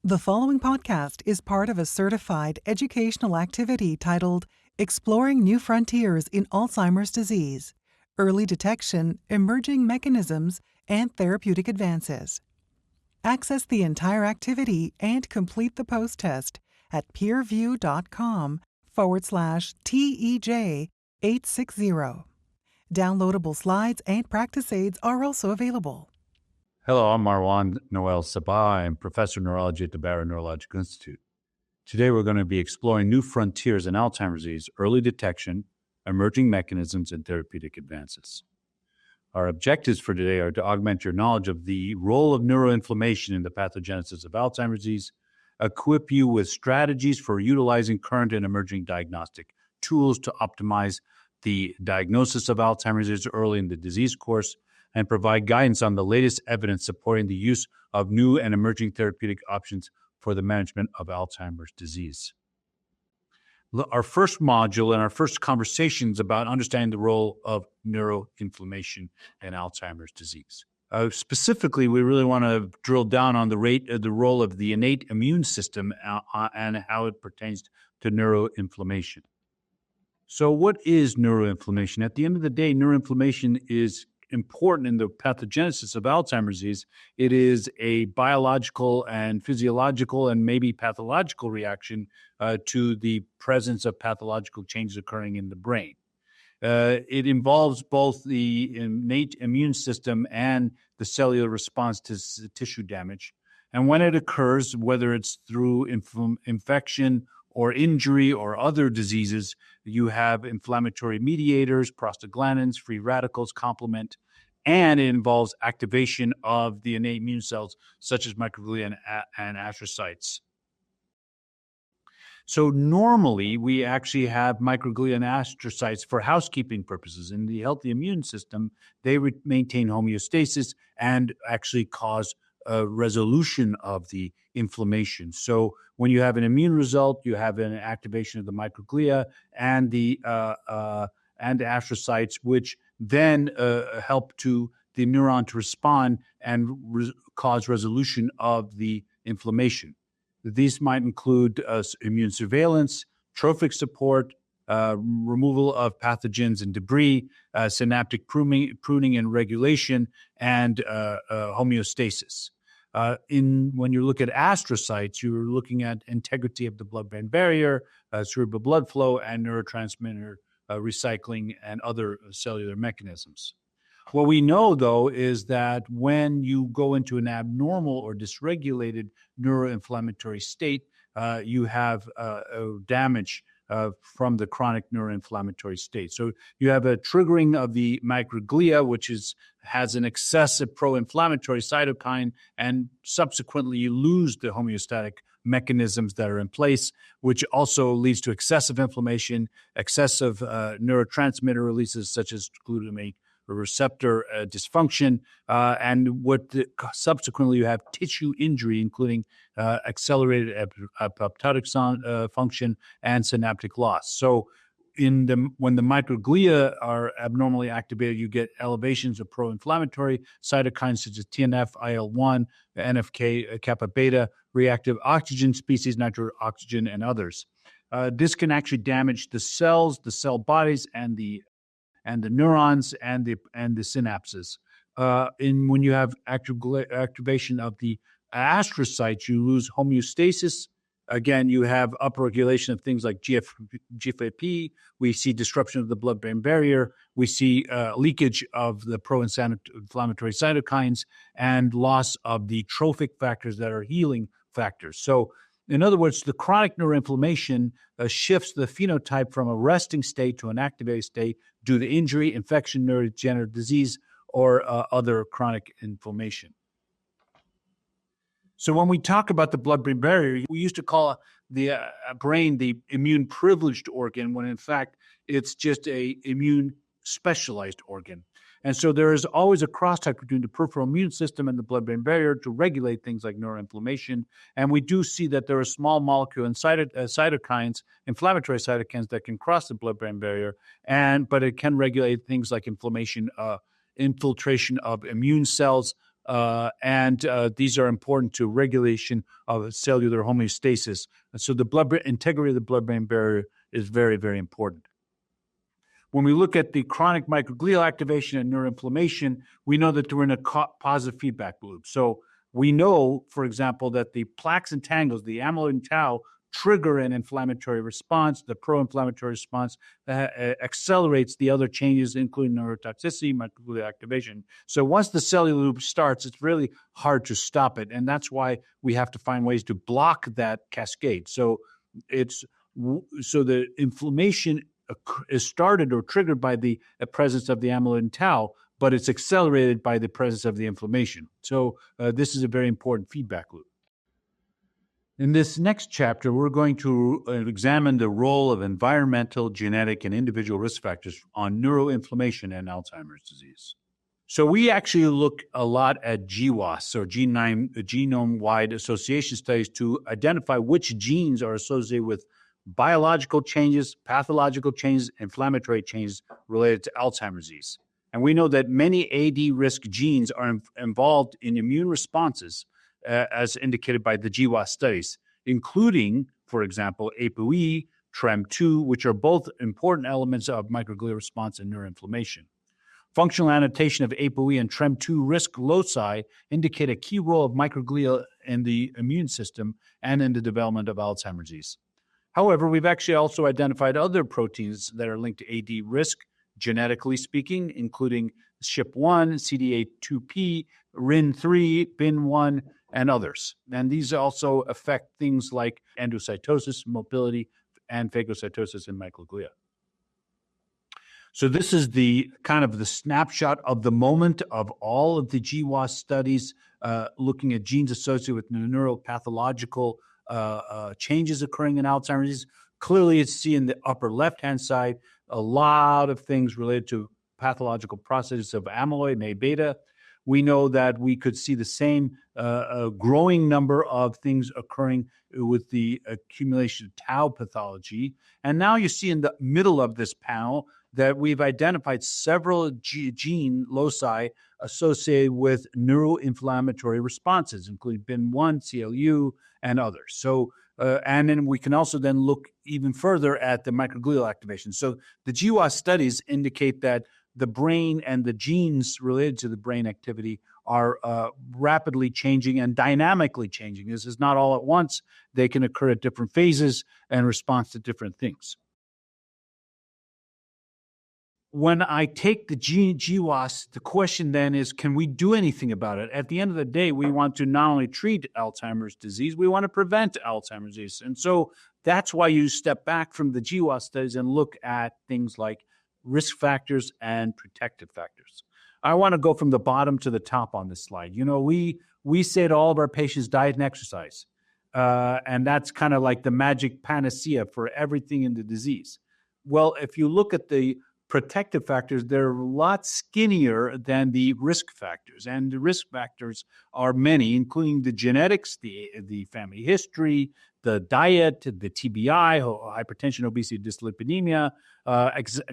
The following podcast is part of a certified educational activity titled Exploring New Frontiers in Alzheimer's Disease, Early Detection, Emerging Mechanisms, and Therapeutic Advances. Access the entire activity and complete the post-test at peerview.com/TEJ860. Downloadable slides and practice aids are also available. Hello, I'm Marwan Noel Sabah. I'm Professor of Neurology at the Barrow Neurological Institute. Today we're going to be exploring new frontiers in Alzheimer's disease, early detection, emerging mechanisms, and therapeutic advances. Our objectives for today are to augment your knowledge of the role of neuroinflammation in the pathogenesis of Alzheimer's disease, equip you with strategies for utilizing current and emerging diagnostic tools to optimize the diagnosis of Alzheimer's disease early in the disease course, and provide guidance on the latest evidence supporting the use of new and emerging therapeutic options for the management of Alzheimer's disease. Our first module and our first conversations about understanding the role of neuroinflammation in Alzheimer's disease. Specifically, we really want to drill down on the role of the innate immune system and how it pertains to neuroinflammation. So what is neuroinflammation? At the end of the day, neuroinflammation is important in the pathogenesis of Alzheimer's disease. It is a biological and physiological and maybe pathological reaction to the presence of pathological changes occurring in the brain. It involves both the innate immune system and the cellular response to tissue damage. And when it occurs, whether it's through infection or injury or other diseases, you have inflammatory mediators, prostaglandins, free radicals, complement, and it involves activation of the innate immune cells, such as microglia and astrocytes. So normally, we actually have microglia and astrocytes for housekeeping purposes. In the healthy immune system, they maintain homeostasis and actually cause a resolution of the inflammation. So when you have an immune result, you have an activation of the microglia and the astrocytes, which then help to the neuron to respond and cause resolution of the inflammation. These might include immune surveillance, trophic support, removal of pathogens and debris, synaptic pruning and regulation, and homeostasis. When you look at astrocytes, you're looking at integrity of the blood-brain barrier, cerebral blood flow, and neurotransmitter recycling and other cellular mechanisms. What we know, though, is that when you go into an abnormal or dysregulated neuroinflammatory state, you have damage from the chronic neuroinflammatory state. So you have a triggering of the microglia, which has an excessive pro-inflammatory cytokine, and subsequently you lose the homeostatic mechanisms that are in place, which also leads to excessive inflammation, excessive neurotransmitter releases such as glutamate receptor dysfunction, and subsequently you have tissue injury, including accelerated apoptotic function and synaptic loss. So when the microglia are abnormally activated, you get elevations of pro-inflammatory cytokines such as TNF, IL-1, NFK, kappa beta, reactive oxygen species, nitric oxygen, and others. This can actually damage the cells, the cell bodies, and the neurons and the synapses. When you have activation of the astrocytes, you lose homeostasis. Again, you have upregulation of things like GFAP. We see disruption of the blood-brain barrier. We see leakage of the pro-inflammatory cytokines and loss of the trophic factors that are healing factors. So, in other words, the chronic neuroinflammation shifts the phenotype from a resting state to an activated state due to injury, infection, neurodegenerative disease, or other chronic inflammation. So when we talk about the blood-brain barrier, we used to call the brain the immune-privileged organ, when in fact it's just a immune-specialized organ. And so there is always a crosstalk between the peripheral immune system and the blood-brain barrier to regulate things like neuroinflammation. And we do see that there are small molecule and cytokines, inflammatory cytokines that can cross the blood-brain barrier, but it can regulate things like inflammation infiltration of immune cells, and these are important to regulation of cellular homeostasis. And so the integrity of the blood-brain barrier is very, very important. When we look at the chronic microglial activation and neuroinflammation, we know that we're in a positive feedback loop. So we know, for example, that the plaques and tangles, the amyloid and tau, trigger an inflammatory response. The pro-inflammatory response accelerates the other changes, including neurotoxicity, microglial activation. So once the cellular loop starts, it's really hard to stop it. And that's why we have to find ways to block that cascade. So the inflammation is started or triggered by the presence of the amyloid and tau, but it's accelerated by the presence of the inflammation. So this is a very important feedback loop. In this next chapter, we're going to examine the role of environmental, genetic, and individual risk factors on neuroinflammation and Alzheimer's disease. So we actually look a lot at GWAS, or genome-wide association studies, to identify which genes are associated with biological changes, pathological changes, inflammatory changes related to Alzheimer's disease. And we know that many AD risk genes are involved in immune responses, as indicated by the GWAS studies, including, for example, APOE, TREM2, which are both important elements of microglial response and neuroinflammation. Functional annotation of APOE and TREM2 risk loci indicate a key role of microglia in the immune system and in the development of Alzheimer's disease. However, we've actually also identified other proteins that are linked to AD risk, genetically speaking, including SHIP1, CD8-2P, RIN3, BIN1, and others. And these also affect things like endocytosis, mobility, and phagocytosis in microglia. So this is the kind of the snapshot of the moment of all of the GWAS studies looking at genes associated with neuropathological changes occurring in Alzheimer's disease. Clearly, it's seen in the upper left-hand side, a lot of things related to pathological processes of amyloid and A-beta. We know that we could see the same growing number of things occurring with the accumulation of tau pathology. And now you see in the middle of this panel that we've identified several gene loci associated with neuroinflammatory responses, including BIN1, CLU, and others. So, and then we can also then look even further at the microglial activation. So the GWAS studies indicate that the brain and the genes related to the brain activity are rapidly changing and dynamically changing. This is not all at once. They can occur at different phases and respond to different things. When I take the GWAS, the question then is, can we do anything about it? At the end of the day, we want to not only treat Alzheimer's disease, we want to prevent Alzheimer's disease. And so that's why you step back from the GWAS studies and look at things like risk factors and protective factors. I want to go from the bottom to the top on this slide. You know, we say to all of our patients, diet and exercise. And that's kind of like the magic panacea for everything in the disease. Well, if you look at the protective factors, they're a lot skinnier than the risk factors. And the risk factors are many, including the genetics, the family history, the diet, the TBI, hypertension, obesity, dyslipidemia,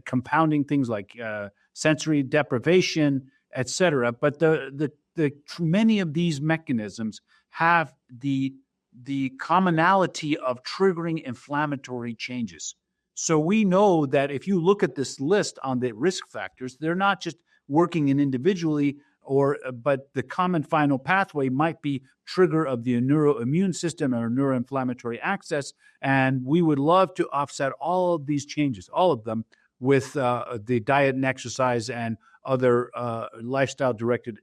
compounding things like sensory deprivation, etc. But many of these mechanisms have the commonality of triggering inflammatory changes. So we know that if you look at this list on the risk factors, they're not just working in individually, but the common final pathway might be trigger of the neuroimmune system or neuroinflammatory axis. And we would love to offset all of these changes, all of them, with the diet and exercise and other lifestyle-directed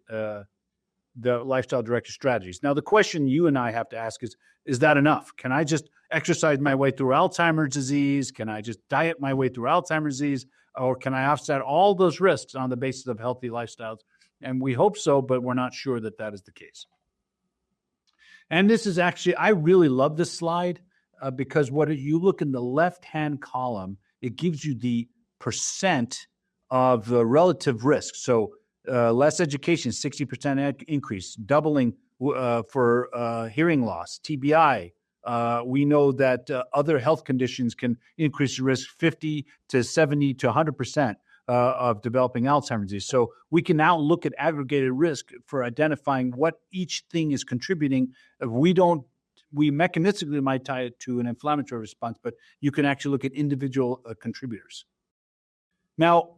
strategies. Now, the question you and I have to ask is that enough? Can I just exercise my way through Alzheimer's disease? Can I just diet my way through Alzheimer's disease? Or can I offset all those risks on the basis of healthy lifestyles? And we hope so, but we're not sure that that is the case. And this is actually, I really love this slide because what you look in the left-hand column, it gives you the percent of the relative risk. So less education, 60% increase, doubling for hearing loss, TBI. We know that other health conditions can increase the risk 50 to 70 to 100%. of developing Alzheimer's disease. So we can now look at aggregated risk for identifying what each thing is contributing. We mechanistically might tie it to an inflammatory response, but you can actually look at individual contributors. Now,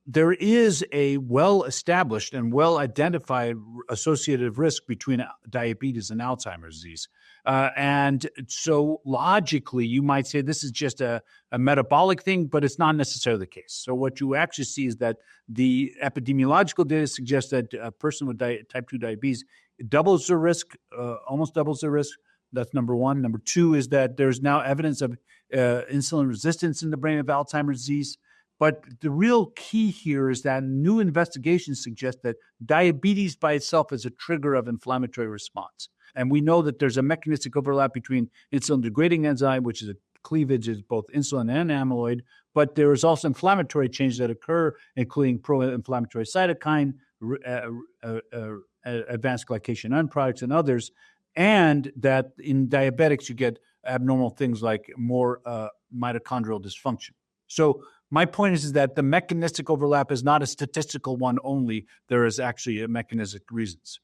there is a well-established and well-identified associative risk between diabetes and Alzheimer's disease. And so logically, you might say this is just a metabolic thing, but it's not necessarily the case. So what you actually see is that the epidemiological data suggests that a person with type 2 diabetes doubles their risk, almost doubles their risk. That's number one. Number two is that there's now evidence of insulin resistance in the brain of Alzheimer's disease. But the real key here is that new investigations suggest that diabetes by itself is a trigger of inflammatory response. And we know that there's a mechanistic overlap between insulin-degrading enzyme, which is a cleavage of both insulin and amyloid, but there is also inflammatory changes that occur, including pro-inflammatory cytokine, advanced glycation end products, and others, and that in diabetics you get abnormal things like more mitochondrial dysfunction. So my point is that the mechanistic overlap is not a statistical one only. There is actually mechanistic reasons.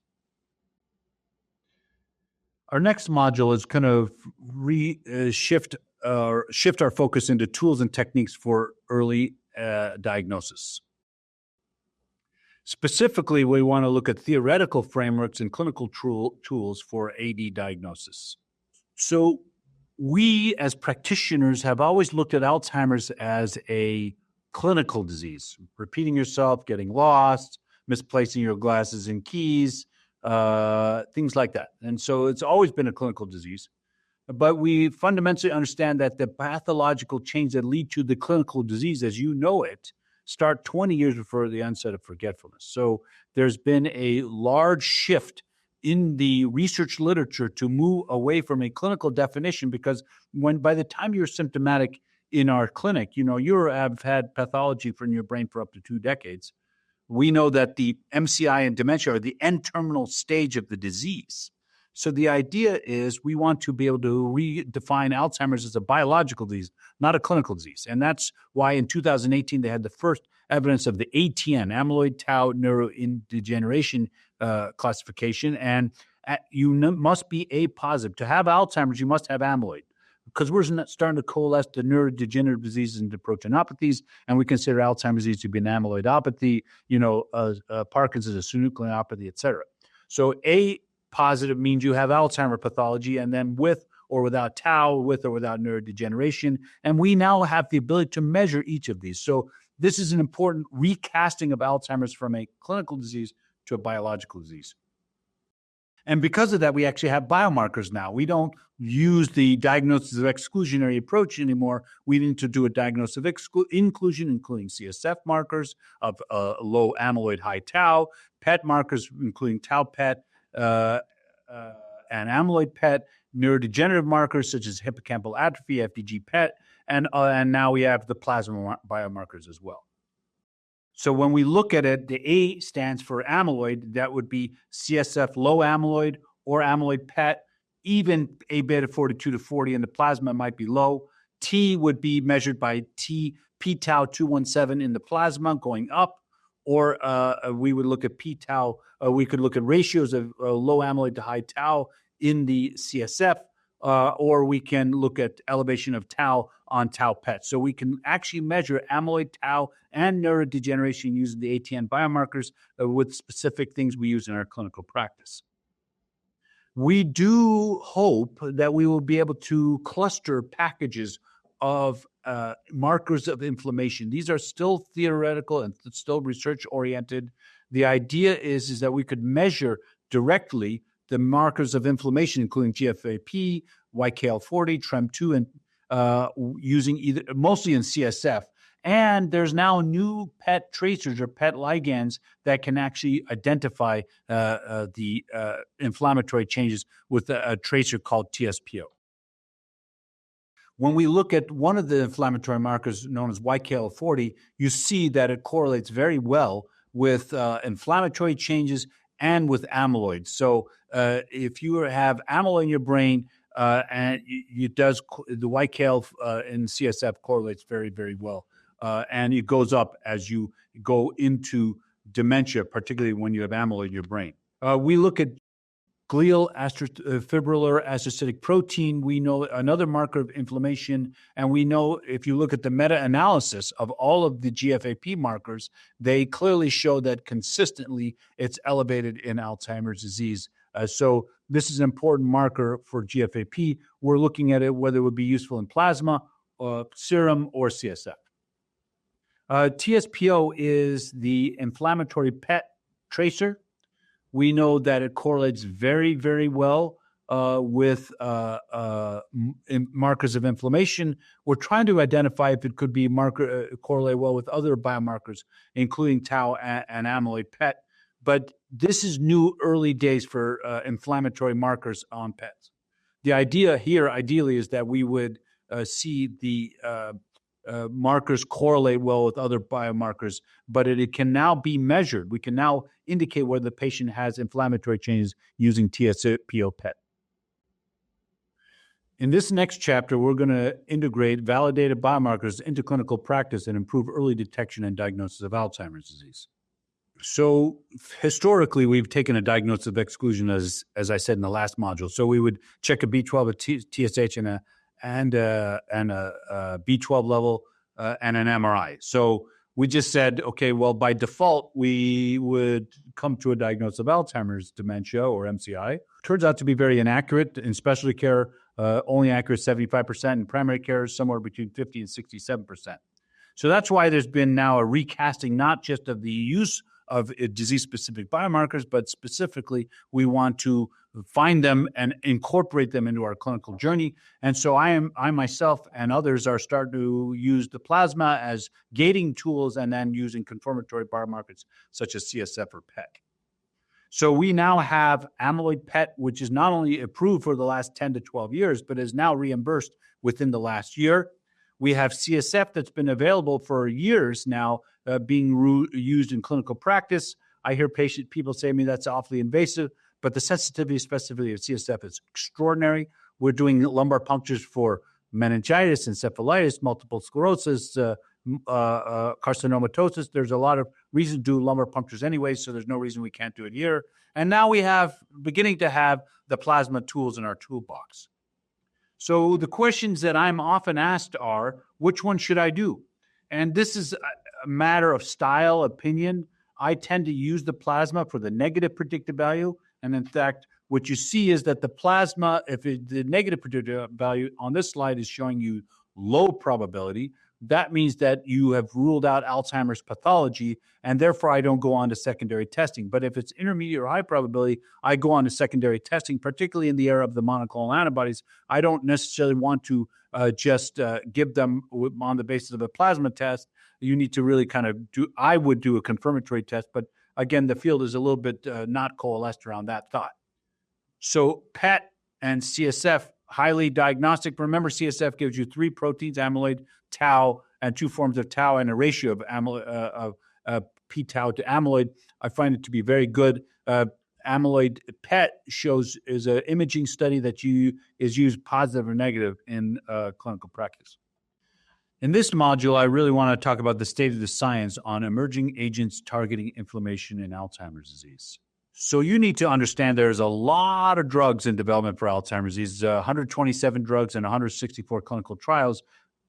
Our next module is kind of shift our focus into tools and techniques for early diagnosis. Specifically, we want to look at theoretical frameworks and clinical tools for AD diagnosis. So we, as practitioners, have always looked at Alzheimer's as a clinical disease, repeating yourself, getting lost, misplacing your glasses and keys, things like that. And so it's always been a clinical disease. But we fundamentally understand that the pathological change that lead to the clinical disease, as you know it, start 20 years before the onset of forgetfulness. So there's been a large shift in the research literature to move away from a clinical definition, because by the time you're symptomatic in our clinic, you have had pathology in your brain for up to 2 decades. We know that the MCI and dementia are the end-terminal stage of the disease. So the idea is we want to be able to redefine Alzheimer's as a biological disease, not a clinical disease. And that's why in 2018, they had the first evidence of the ATN, amyloid tau neurodegeneration classification. And you must be A positive. To have Alzheimer's, you must have amyloid, because we're starting to coalesce the neurodegenerative diseases into proteinopathies, and we consider Alzheimer's disease to be an amyloidopathy, Parkinson's a synucleinopathy, et cetera. So A positive means you have Alzheimer pathology, and then with or without tau, with or without neurodegeneration. And we now have the ability to measure each of these. So this is an important recasting of Alzheimer's from a clinical disease to a biological disease. And because of that, we actually have biomarkers now. We don't use the diagnosis of exclusionary approach anymore. We need to do a diagnosis of inclusion, including CSF markers of low amyloid, high tau, PET markers, including tau PET, and amyloid PET, neurodegenerative markers such as hippocampal atrophy, FDG PET, and now we have the plasma biomarkers as well. So when we look at it, the A stands for amyloid. That would be CSF low amyloid or amyloid PET, even A beta 42 to 40 in the plasma might be low. T would be measured by p-tau 217 in the plasma going up, or we would look at p-tau. We could look at ratios of low amyloid to high tau in the CSF, or we can look at elevation of tau on tau PET. So we can actually measure amyloid, tau, and neurodegeneration using the ATN biomarkers with specific things we use in our clinical practice. We do hope that we will be able to cluster packages of markers of inflammation. These are still theoretical and still research-oriented. The idea is that we could measure directly the markers of inflammation, including GFAP, YKL-40, TREM2, and using mostly in CSF. And there's now new PET tracers or PET ligands that can actually identify the inflammatory changes with a tracer called TSPO. When we look at one of the inflammatory markers known as YKL-40, you see that it correlates very well with inflammatory changes and with amyloid. So if you have amyloid in your brain, and the YKL in CSF correlates very, very well and it goes up as you go into dementia, particularly when you have amyloid in your brain. We look at glial fibrillar astrocytic protein. We know another marker of inflammation, and we know if you look at the meta-analysis of all of the GFAP markers, they clearly show that consistently it's elevated in Alzheimer's disease. So this is an important marker for GFAP. We're looking at it whether it would be useful in plasma, serum, or CSF. TSPO is the inflammatory PET tracer. We know that it correlates very, very well with markers of inflammation. We're trying to identify if it could be correlate well with other biomarkers, including tau and amyloid PET. But this is new early days for inflammatory markers on PETs. The idea here, ideally, is that we would see the markers correlate well with other biomarkers, but it can now be measured. We can now indicate whether the patient has inflammatory changes using TSPO PET. In this next chapter, we're going to integrate validated biomarkers into clinical practice and improve early detection and diagnosis of Alzheimer's disease. So historically, we've taken a diagnosis of exclusion, as I said in the last module. So we would check a B12, a TSH, and a B12 level and an MRI. So we just said, okay, well, by default, we would come to a diagnosis of Alzheimer's dementia or MCI. Turns out to be very inaccurate. In specialty care, only accurate 75%. In primary care, somewhere between 50 and 67%. So that's why there's been now a recasting, not just of the use of disease-specific biomarkers, but specifically we want to find them and incorporate them into our clinical journey. And so I myself and others are starting to use the plasma as gating tools and then using confirmatory biomarkers such as CSF or PET. So we now have amyloid PET, which is not only approved for the last 10 to 12 years, but is now reimbursed within the last year. We have CSF that's been available for years now, being used in clinical practice. I hear people say to me that's awfully invasive, but the sensitivity and specificity of CSF is extraordinary. We're doing lumbar punctures for meningitis, encephalitis, multiple sclerosis, carcinomatosis. There's a lot of reason to do lumbar punctures anyway, so there's no reason we can't do it here. And now we have beginning to have the plasma tools in our toolbox. So the questions that I'm often asked are, which one should I do? And this is a matter of style, opinion. I tend to use the plasma for the negative predictive value. And in fact, what you see is that the plasma, the negative predictive value on this slide is showing you low probability, that means that you have ruled out Alzheimer's pathology, and therefore I don't go on to secondary testing. But if it's intermediate or high probability, I go on to secondary testing, particularly in the era of the monoclonal antibodies. I don't necessarily want to just give them on the basis of a plasma test. You need to really I would do a confirmatory test, but again, the field is a little bit not coalesced around that thought. So PET and CSF, highly diagnostic. Remember, CSF gives you 3 proteins, amyloid, tau, and 2 forms of tau, and a ratio of p-tau to amyloid. I find it to be very good. Amyloid PET is an imaging study that is used positive or negative in clinical practice. In this module, I really want to talk about the state of the science on emerging agents targeting inflammation in Alzheimer's disease. So you need to understand there's a lot of drugs in development for Alzheimer's disease, 127 drugs and 164 clinical trials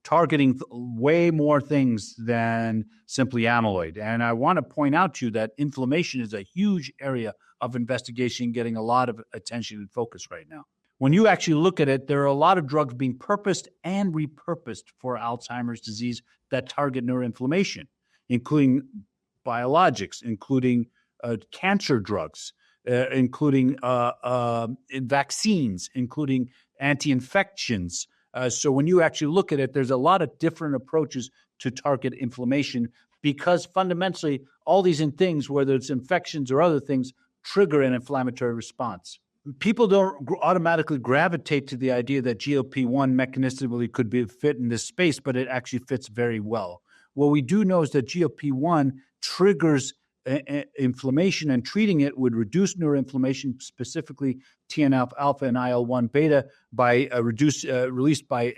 targeting way more things than simply amyloid. And I want to point out to you that inflammation is a huge area of investigation getting a lot of attention and focus right now. When you actually look at it, there are a lot of drugs being purposed and repurposed for Alzheimer's disease that target neuroinflammation, including biologics, including cancer drugs, including vaccines, including anti-infections. So when you actually look at it, there's a lot of different approaches to target inflammation because fundamentally all these things, whether it's infections or other things, trigger an inflammatory response. People don't automatically gravitate to the idea that GLP-1 mechanistically could fit in this space, but it actually fits very well. What we do know is that GLP-1 triggers inflammation, and treating it would reduce neuroinflammation, specifically TNF-alpha and IL-1 beta, by released by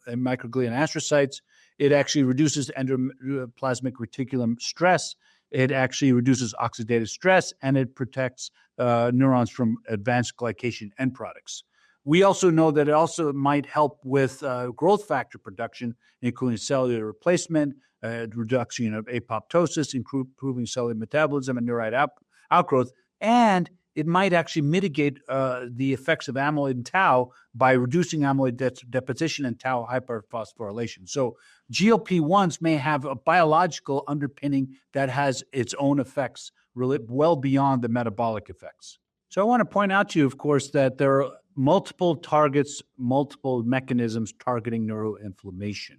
microglia and astrocytes. it actually reduces endoplasmic reticulum stress. It actually reduces oxidative stress, and it protects neurons from advanced glycation end products. We also know that it also might help with growth factor production, including cellular replacement, reduction of apoptosis, improving cellular metabolism and neurite outgrowth, and it might actually mitigate the effects of amyloid and tau by reducing amyloid deposition and tau hyperphosphorylation. So GLP-1s may have a biological underpinning that has its own effects well beyond the metabolic effects. So I want to point out to you, of course, that there are multiple targets, multiple mechanisms targeting neuroinflammation.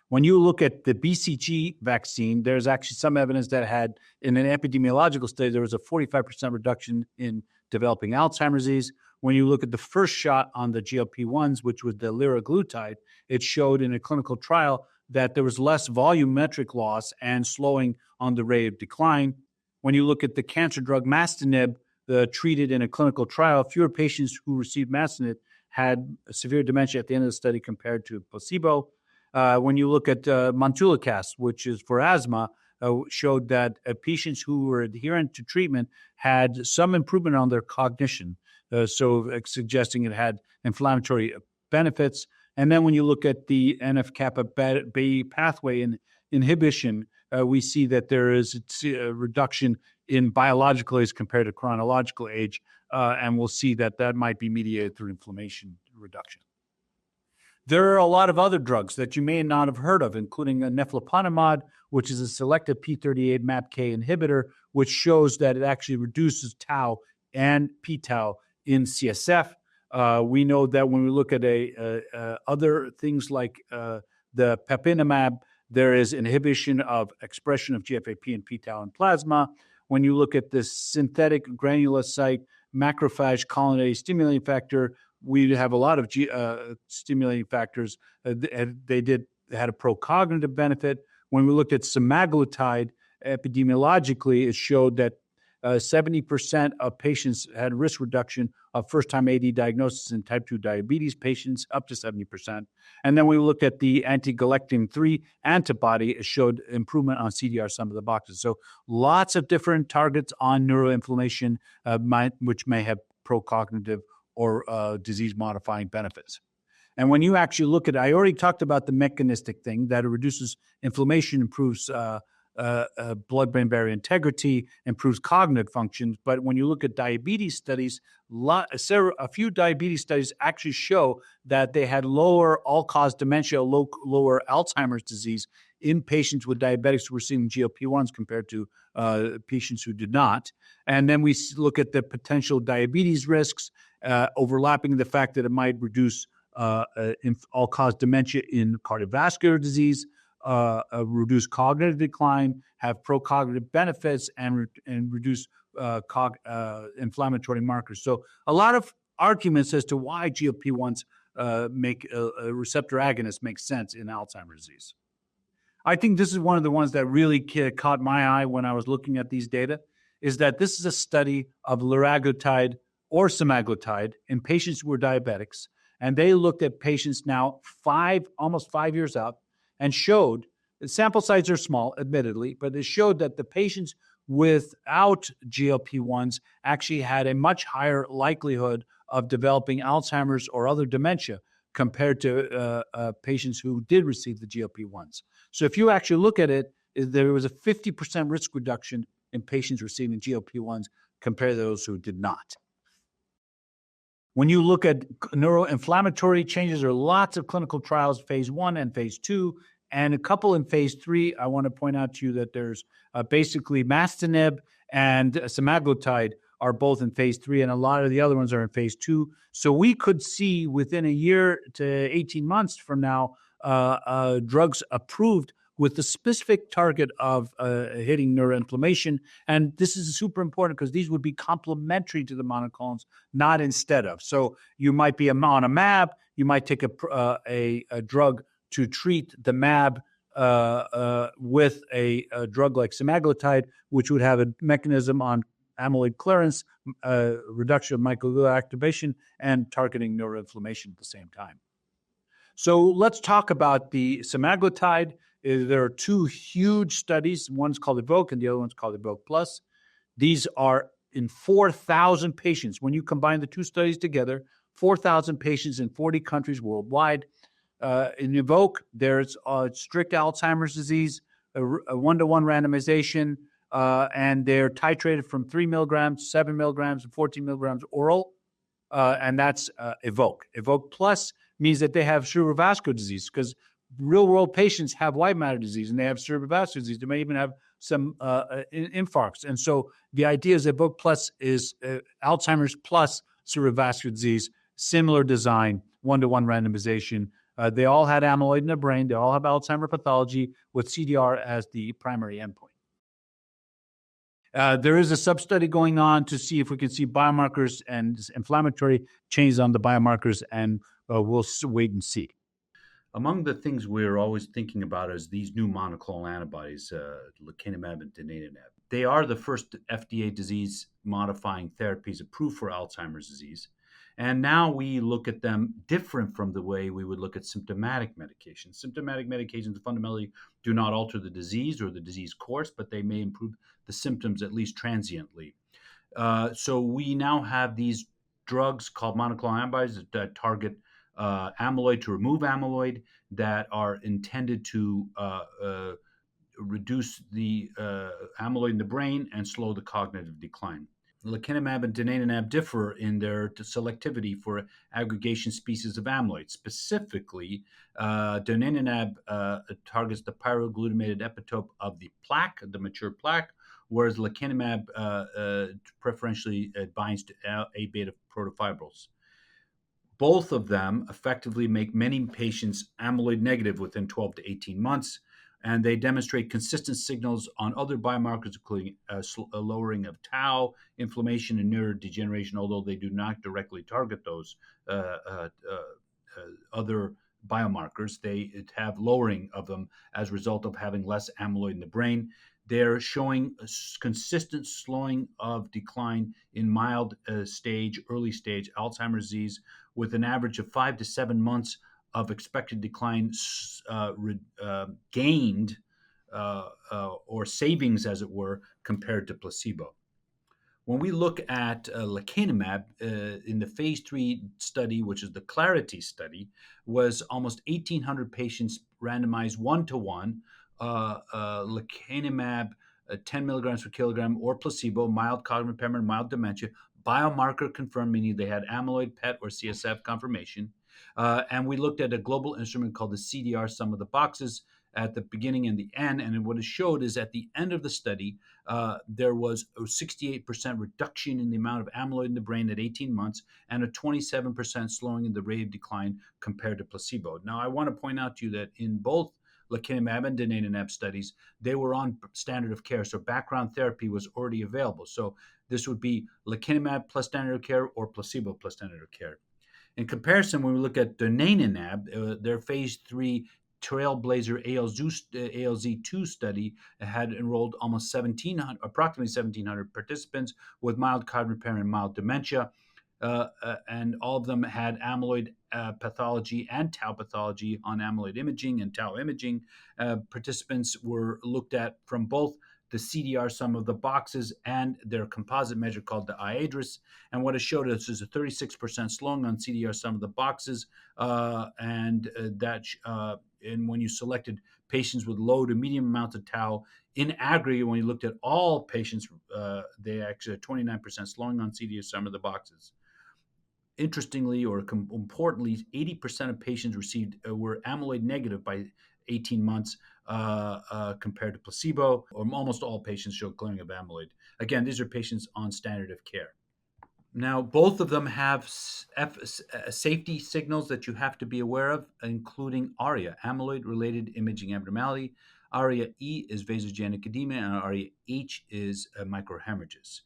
When you look at the BCG vaccine, there's actually some evidence that had, in an epidemiological study, there was a 45% reduction in developing Alzheimer's disease. When you look at the first shot on the GLP-1s, which was the liraglutide, it showed in a clinical trial that there was less volumetric loss and slowing on the rate of decline. When you look at the cancer drug Mastanib, treated in a clinical trial, fewer patients who received Mastanib had severe dementia at the end of the study compared to placebo. When you look at Montelukast, which is for asthma, showed that patients who were adherent to treatment had some improvement on their cognition, suggesting it had inflammatory benefits. And then when you look at the NF-kappa-B pathway inhibition, we see that there is a reduction in biological age compared to chronological age, and we'll see that might be mediated through inflammation reduction. There are a lot of other drugs that you may not have heard of, including neflaponimod, which is a selective P38 MAPK inhibitor, which shows that it actually reduces tau and p-tau in CSF. We know that when we look at other things like the papinimab, there is inhibition of expression of GFAP and p-tau in plasma. When you look at the synthetic granulocyte macrophage colonnade stimulating factor, we have a lot of stimulating factors. They had a pro-cognitive benefit. When we looked at semaglutide, epidemiologically, it showed that 70% of patients had risk reduction of first-time AD diagnosis in type 2 diabetes patients, up to 70%. And then we looked at the anti-galectin-3 antibody. It showed improvement on CDR sum of the boxes. So lots of different targets on neuroinflammation, which may have pro-cognitive or disease-modifying benefits. And when you actually look at it, I already talked about the mechanistic thing, that it reduces inflammation, improves blood-brain barrier integrity, improves cognitive functions. But when you look at diabetes studies, a few diabetes studies actually show that they had lower all-cause dementia, lower Alzheimer's disease in patients with diabetics who were receiving GLP-1s compared to patients who did not. And then we look at the potential diabetes risks, overlapping the fact that it might reduce all-cause dementia in cardiovascular disease, reduce cognitive decline, have pro-cognitive benefits, and reduce inflammatory markers. So a lot of arguments as to why GLP-1s make a receptor agonist make sense in Alzheimer's disease. I think this is one of the ones that really caught my eye when I was looking at these data, is that this is a study of liraglutide or semaglutide in patients who were diabetics. And they looked at patients now almost 5 years out, and showed, the sample sizes are small, admittedly, but it showed that the patients without GLP-1s actually had a much higher likelihood of developing Alzheimer's or other dementia compared to patients who did receive the GLP-1s. So if you actually look at it, there was a 50% risk reduction in patients receiving GLP-1s compared to those who did not. When you look at neuroinflammatory changes, there are lots of clinical trials, phase 1 and phase 2, and a couple in phase 3. I want to point out to you that there's basically Mastanib and semaglutide are both in phase 3, and a lot of the other ones are in phase 2. So we could see within a year to 18 months from now, drugs approved with the specific target of hitting neuroinflammation. And this is super important because these would be complementary to the monoclonals, not instead of. So you might be on a MAB, you might take a drug to treat the MAB with a drug like semaglutide, which would have a mechanism on amyloid clearance, reduction of microglia activation, and targeting neuroinflammation at the same time. So let's talk about the semaglutide. There are two huge studies. One's called Evoke and the other one's called Evoke Plus. These are in 4,000 patients. When you combine the two studies together, 4,000 patients in 40 countries worldwide. In Evoke, there's strict Alzheimer's disease, a one-to-one randomization, and they're titrated from 3 milligrams, 7 milligrams, and 14 milligrams oral, and that's Evoke. Evoke Plus means that they have cerebrovascular disease because real-world patients have white matter disease and they have cerebrovascular disease. They may even have some infarcts. And so the idea is that Evoke Plus is Alzheimer's plus cerebrovascular disease, similar design, one-to-one randomization. They all had amyloid in their brain. They all have Alzheimer pathology with CDR as the primary endpoint. There is a sub-study going on to see if we can see biomarkers and inflammatory changes on the biomarkers, and we'll wait and see. Among the things we're always thinking about is these new monoclonal antibodies, lecanemab and donanemab. They are the first FDA disease-modifying therapies approved for Alzheimer's disease. And now we look at them different from the way we would look at symptomatic medications. Symptomatic medications fundamentally do not alter the disease or the disease course, but they may improve the symptoms at least transiently. So we now have these drugs called monoclonal antibodies that target amyloid to remove amyloid, that are intended to reduce the amyloid in the brain and slow the cognitive decline. Lecanemab and donanemab differ in their selectivity for aggregation species of amyloid. Specifically, donanemab targets the pyroglutamate epitope of the plaque, the mature plaque, whereas lecanemab preferentially binds to A-beta protofibrils. Both of them effectively make many patients amyloid negative within 12 to 18 months, and they demonstrate consistent signals on other biomarkers, including a lowering of tau, inflammation, and neurodegeneration, although they do not directly target those other biomarkers. They have lowering of them as a result of having less amyloid in the brain. They're showing a consistent slowing of decline in mild stage, early stage Alzheimer's disease, with an average of 5 to 7 months of expected decline gained or savings, as it were, compared to placebo. When we look at lecanemab in the phase 3 study, which is the Clarity study, was almost 1,800 patients randomized 1-to-1, lecanemab 10 milligrams per kilogram or placebo, mild cognitive impairment, mild dementia, biomarker confirmed, meaning they had amyloid PET or CSF confirmation. And we looked at a global instrument called the CDR sum of the boxes at the beginning and the end. And what it showed is at the end of the study, there was a 68% reduction in the amount of amyloid in the brain at 18 months and a 27% slowing in the rate of decline compared to placebo. Now, I want to point out to you that in both lecanemab and donanemab studies, they were on standard of care. So background therapy was already available. So this would be lecanemab plus standard of care or placebo plus standard of care. In comparison, when we look at donanemab, their phase 3 Trailblazer ALZ2 study had enrolled almost approximately 1,700 participants with mild cognitive impairment and mild dementia. And all of them had amyloid pathology and tau pathology on amyloid imaging and tau imaging. Participants were looked at from both the CDR sum of the boxes and their composite measure called the iADRS. And what it showed us is a 36% slowing on CDR sum of the boxes. And when you selected patients with low to medium amounts of tau, in aggregate, when you looked at all patients, they actually had 29% slowing on CDR sum of the boxes. Interestingly, or importantly, 80% of patients were amyloid negative by 18 months compared to placebo, or almost all patients showed clearing of amyloid. Again, these are patients on standard of care. Now, both of them have safety signals that you have to be aware of, including ARIA, amyloid-related imaging abnormality. ARIA-E is vasogenic edema, and ARIA-H is microhemorrhages.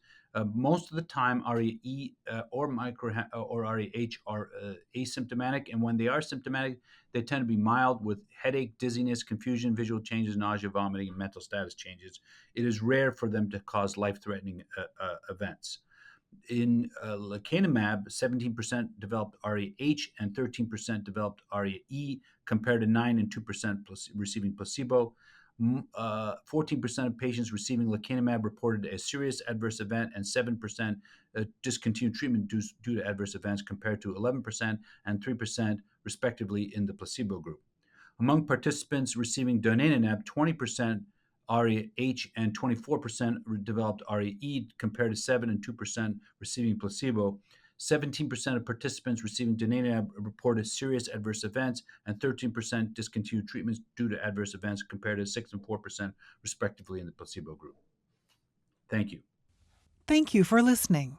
Most of the time, ARIA-E or ARIA-H are asymptomatic, and when they are symptomatic, they tend to be mild with headache, dizziness, confusion, visual changes, nausea, vomiting, and mental status changes. It is rare for them to cause life-threatening events. In lecanemab, 17% developed ARIA-H and 13% developed ARIA-E, compared to 9 and 2% receiving placebo. 14% of patients receiving lecanemab reported a serious adverse event, and 7% discontinued treatment due to adverse events, compared to 11% and 3%, respectively, in the placebo group. Among participants receiving donanemab, 20% ARIA-H and 24% developed ARIA-E, compared to 7 and 2% receiving placebo. 17% of participants receiving donanemab reported serious adverse events, and 13% discontinued treatments due to adverse events, compared to 6 and 4%, respectively, in the placebo group. Thank you. Thank you for listening.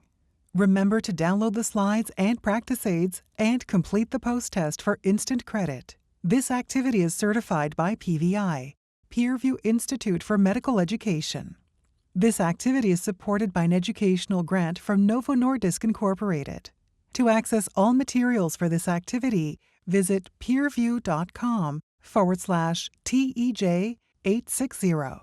Remember to download the slides and practice aids and complete the post-test for instant credit. This activity is certified by PVI, PeerView Institute for Medical Education. This activity is supported by an educational grant from Novo Nordisk Inc. To access all materials for this activity, visit peerview.com/TEJ860.